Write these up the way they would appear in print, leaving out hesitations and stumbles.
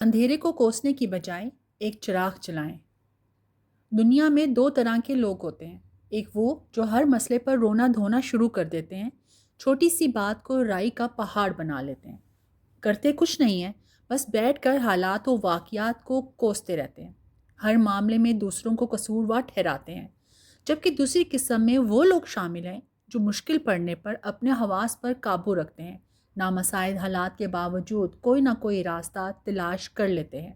اندھیرے کو کوسنے کی بجائے ایک چراغ جلائیں۔ دنیا میں دو طرح کے لوگ ہوتے ہیں، ایک وہ جو ہر مسئلے پر رونا دھونا شروع کر دیتے ہیں، چھوٹی سی بات کو رائی کا پہاڑ بنا لیتے ہیں، کرتے کچھ نہیں ہے، بس بیٹھ کر حالات و واقعات کو کوستے رہتے ہیں، ہر معاملے میں دوسروں کو قصوروار ٹھہراتے ہیں۔ جبکہ دوسری قسم میں وہ لوگ شامل ہیں جو مشکل پڑنے پر اپنے حواس پر قابو رکھتے ہیں، نامساعد حالات کے باوجود کوئی نہ کوئی راستہ تلاش کر لیتے ہیں۔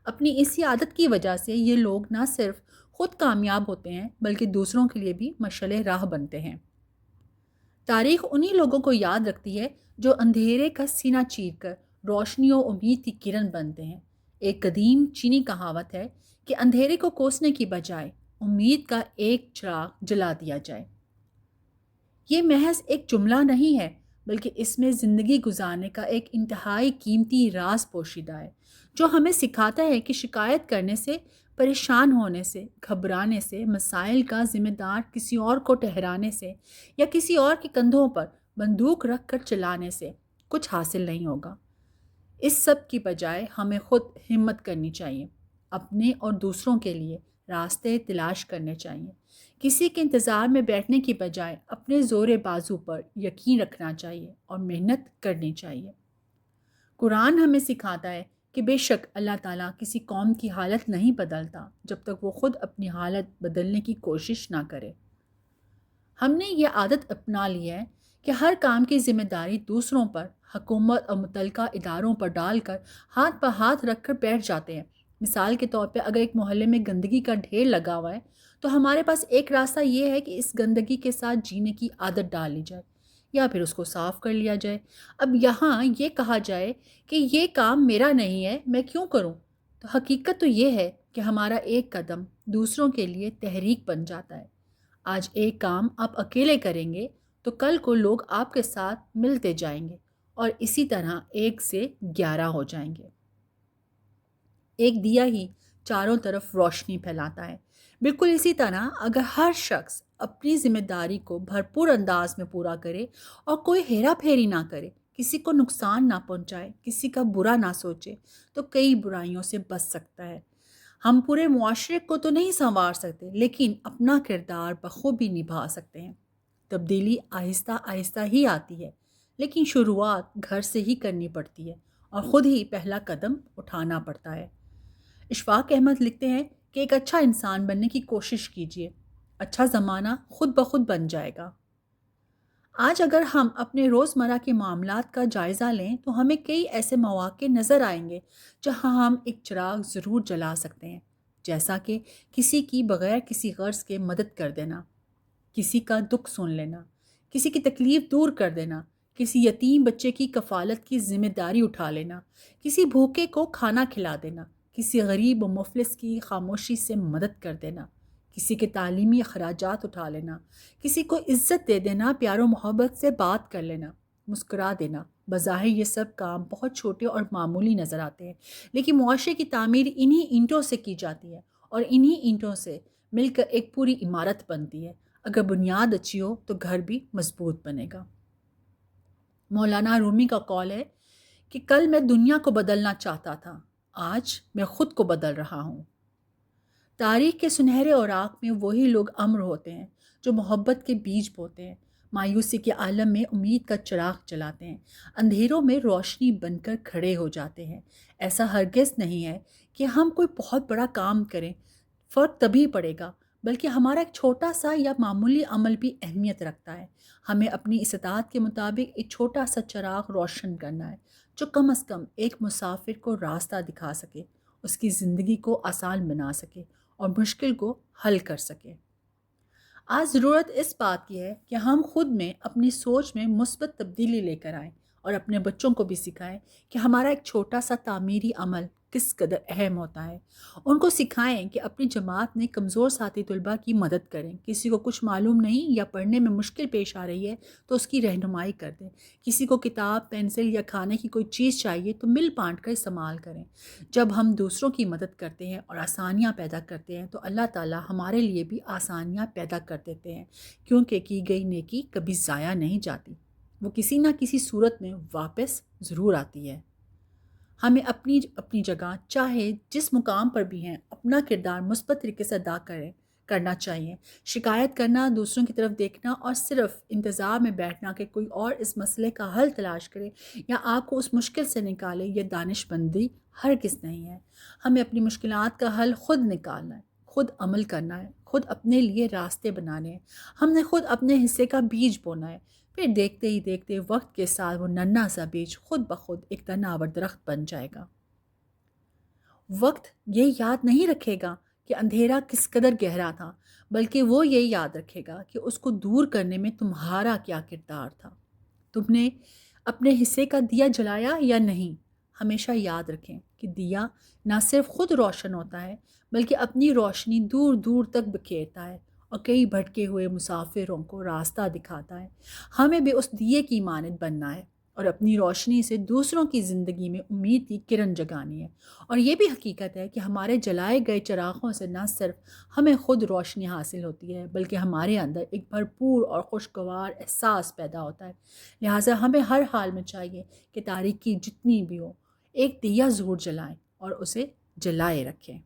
اپنی اسی عادت کی وجہ سے یہ لوگ نہ صرف خود کامیاب ہوتے ہیں بلکہ دوسروں کے لیے بھی مشعل راہ بنتے ہیں۔ تاریخ انہی لوگوں کو یاد رکھتی ہے جو اندھیرے کا سینہ چیر کر روشنی و امید کی کرن بنتے ہیں۔ ایک قدیم چینی کہاوت ہے کہ اندھیرے کو کوسنے کی بجائے امید کا ایک چراغ جلا دیا جائے۔ یہ محض ایک جملہ نہیں ہے بلکہ اس میں زندگی گزارنے کا ایک انتہائی قیمتی راز پوشیدہ ہے، جو ہمیں سکھاتا ہے کہ شکایت کرنے سے، پریشان ہونے سے، گھبرانے سے، مسائل کا ذمہ دار کسی اور کو ٹھہرانے سے یا کسی اور کے کندھوں پر بندوق رکھ کر چلانے سے کچھ حاصل نہیں ہوگا۔ اس سب کی بجائے ہمیں خود ہمت کرنی چاہیے، اپنے اور دوسروں کے لیے راستے تلاش کرنے چاہیے۔ کسی کے انتظار میں بیٹھنے کی بجائے اپنے زور بازو پر یقین رکھنا چاہیے اور محنت کرنی چاہیے۔ قرآن ہمیں سکھاتا ہے کہ بے شک اللہ تعالیٰ کسی قوم کی حالت نہیں بدلتا جب تک وہ خود اپنی حالت بدلنے کی کوشش نہ کرے۔ ہم نے یہ عادت اپنا لی ہے کہ ہر کام کی ذمہ داری دوسروں پر، حکومت اور متعلقہ اداروں پر ڈال کر ہاتھ پر ہاتھ رکھ کر بیٹھ جاتے ہیں۔ مثال کے طور پہ اگر ایک محلے میں گندگی کا ڈھیر لگا ہوا ہے تو ہمارے پاس ایک راستہ یہ ہے کہ اس گندگی کے ساتھ جینے کی عادت ڈال لی جائے یا پھر اس کو صاف کر لیا جائے۔ اب یہاں یہ کہا جائے کہ یہ کام میرا نہیں ہے، میں کیوں کروں؟ تو حقیقت تو یہ ہے کہ ہمارا ایک قدم دوسروں کے لیے تحریک بن جاتا ہے۔ آج ایک کام آپ اکیلے کریں گے تو کل کو لوگ آپ کے ساتھ ملتے جائیں گے اور اسی طرح 1 سے 11 ہو جائیں گے۔ ایک دیا ہی چاروں طرف روشنی پھیلاتا ہے۔ بالکل اسی طرح اگر ہر شخص اپنی ذمہ داری کو بھرپور انداز میں پورا کرے اور کوئی ہیرا پھیری نہ کرے، کسی کو نقصان نہ پہنچائے، کسی کا برا نہ سوچے، تو کئی برائیوں سے بچ سکتا ہے۔ ہم پورے معاشرے کو تو نہیں سنوار سکتے لیکن اپنا کردار بخوبی نبھا سکتے ہیں۔ تبدیلی آہستہ آہستہ ہی آتی ہے لیکن شروعات گھر سے ہی کرنی پڑتی ہے اور خود ہی پہلا قدم اٹھانا پڑتا ہے۔ اشفاق احمد لکھتے ہیں کہ ایک اچھا انسان بننے کی کوشش کیجیے، اچھا زمانہ خود بخود بن جائے گا۔ آج اگر ہم اپنے روزمرہ کے معاملات کا جائزہ لیں تو ہمیں کئی ایسے مواقع نظر آئیں گے جہاں ہم ایک چراغ ضرور جلا سکتے ہیں، جیسا کہ کسی کی بغیر کسی غرض کے مدد کر دینا، کسی کا دکھ سن لینا، کسی کی تکلیف دور کر دینا، کسی یتیم بچے کی کفالت کی ذمہ داری اٹھا لینا، کسی بھوکے کو کھانا کھلا دینا، کسی غریب و مفلس کی خاموشی سے مدد کر دینا، کسی کے تعلیمی اخراجات اٹھا لینا، کسی کو عزت دے دینا، پیار و محبت سے بات کر لینا، مسکرا دینا۔ بظاہر یہ سب کام بہت چھوٹے اور معمولی نظر آتے ہیں لیکن معاشرے کی تعمیر انہی اینٹوں سے کی جاتی ہے اور انہی اینٹوں سے مل کر ایک پوری عمارت بنتی ہے۔ اگر بنیاد اچھی ہو تو گھر بھی مضبوط بنے گا۔ مولانا رومی کا قول ہے کہ کل میں دنیا کو بدلنا چاہتا تھا، آج میں خود کو بدل رہا ہوں۔ تاریخ کے سنہرے اوراق میں وہی لوگ امر ہوتے ہیں جو محبت کے بیج بوتے ہیں، مایوسی کے عالم میں امید کا چراغ جلاتے ہیں، اندھیروں میں روشنی بن کر کھڑے ہو جاتے ہیں۔ ایسا ہرگز نہیں ہے کہ ہم کوئی بہت بڑا کام کریں، فرق تبھی پڑے گا، بلکہ ہمارا ایک چھوٹا سا یا معمولی عمل بھی اہمیت رکھتا ہے۔ ہمیں اپنی استطاعت کے مطابق ایک چھوٹا سا چراغ روشن کرنا ہے جو کم از کم ایک مسافر کو راستہ دکھا سکے، اس کی زندگی کو آسان بنا سکے اور مشکل کو حل کر سکے۔ آج ضرورت اس بات کی ہے کہ ہم خود میں اپنی سوچ میں مثبت تبدیلی لے کر آئیں اور اپنے بچوں کو بھی سکھائیں کہ ہمارا ایک چھوٹا سا تعمیری عمل کس قدر اہم ہوتا ہے۔ ان کو سکھائیں کہ اپنی جماعت میں کمزور ساتھی طلباء کی مدد کریں، کسی کو کچھ معلوم نہیں یا پڑھنے میں مشکل پیش آ رہی ہے تو اس کی رہنمائی کر دیں، کسی کو کتاب، پینسل یا کھانے کی کوئی چیز چاہیے تو مل بانٹ کر استعمال کریں۔ جب ہم دوسروں کی مدد کرتے ہیں اور آسانیاں پیدا کرتے ہیں تو اللہ تعالیٰ ہمارے لیے بھی آسانیاں پیدا کر دیتے ہیں، کیونکہ کی گئی نیکی کبھی ضائع نہیں جاتی، وہ کسی نہ کسی صورت میں واپس ضرور آتی ہے۔ ہمیں اپنی اپنی جگہ چاہے جس مقام پر بھی ہیں اپنا کردار مثبت طریقے سے ادا کرنا چاہیے۔ شکایت کرنا، دوسروں کی طرف دیکھنا اور صرف انتظار میں بیٹھنا کہ کوئی اور اس مسئلے کا حل تلاش کرے یا آپ کو اس مشکل سے نکالے، یہ دانش مندی ہرگز نہیں ہے۔ ہمیں اپنی مشکلات کا حل خود نکالنا ہے، خود عمل کرنا ہے، خود اپنے لیے راستے بنانے ہیں۔ ہم نے خود اپنے حصے کا بیج بونا ہے، پھر دیکھتے ہی دیکھتے وقت کے ساتھ وہ ننھا سا بیج خود بخود ایک تناور درخت بن جائے گا۔ وقت یہ یاد نہیں رکھے گا کہ اندھیرا کس قدر گہرا تھا، بلکہ وہ یہ یاد رکھے گا کہ اس کو دور کرنے میں تمہارا کیا کردار تھا۔ تم نے اپنے حصے کا دیا جلایا یا نہیں؟ ہمیشہ یاد رکھیں کہ دیا نہ صرف خود روشن ہوتا ہے بلکہ اپنی روشنی دور دور تک بکھیرتا ہے اور کئی بھٹکے ہوئے مسافروں کو راستہ دکھاتا ہے۔ ہمیں بھی اس دیے کی مانند بننا ہے اور اپنی روشنی سے دوسروں کی زندگی میں امید کی کرن جگانی ہے۔ اور یہ بھی حقیقت ہے کہ ہمارے جلائے گئے چراغوں سے نہ صرف ہمیں خود روشنی حاصل ہوتی ہے بلکہ ہمارے اندر ایک بھرپور اور خوشگوار احساس پیدا ہوتا ہے۔ لہٰذا ہمیں ہر حال میں چاہیے کہ تاریکی جتنی بھی ہو، ایک دیا ضرور جلائیں اور اسے جلائے رکھیں۔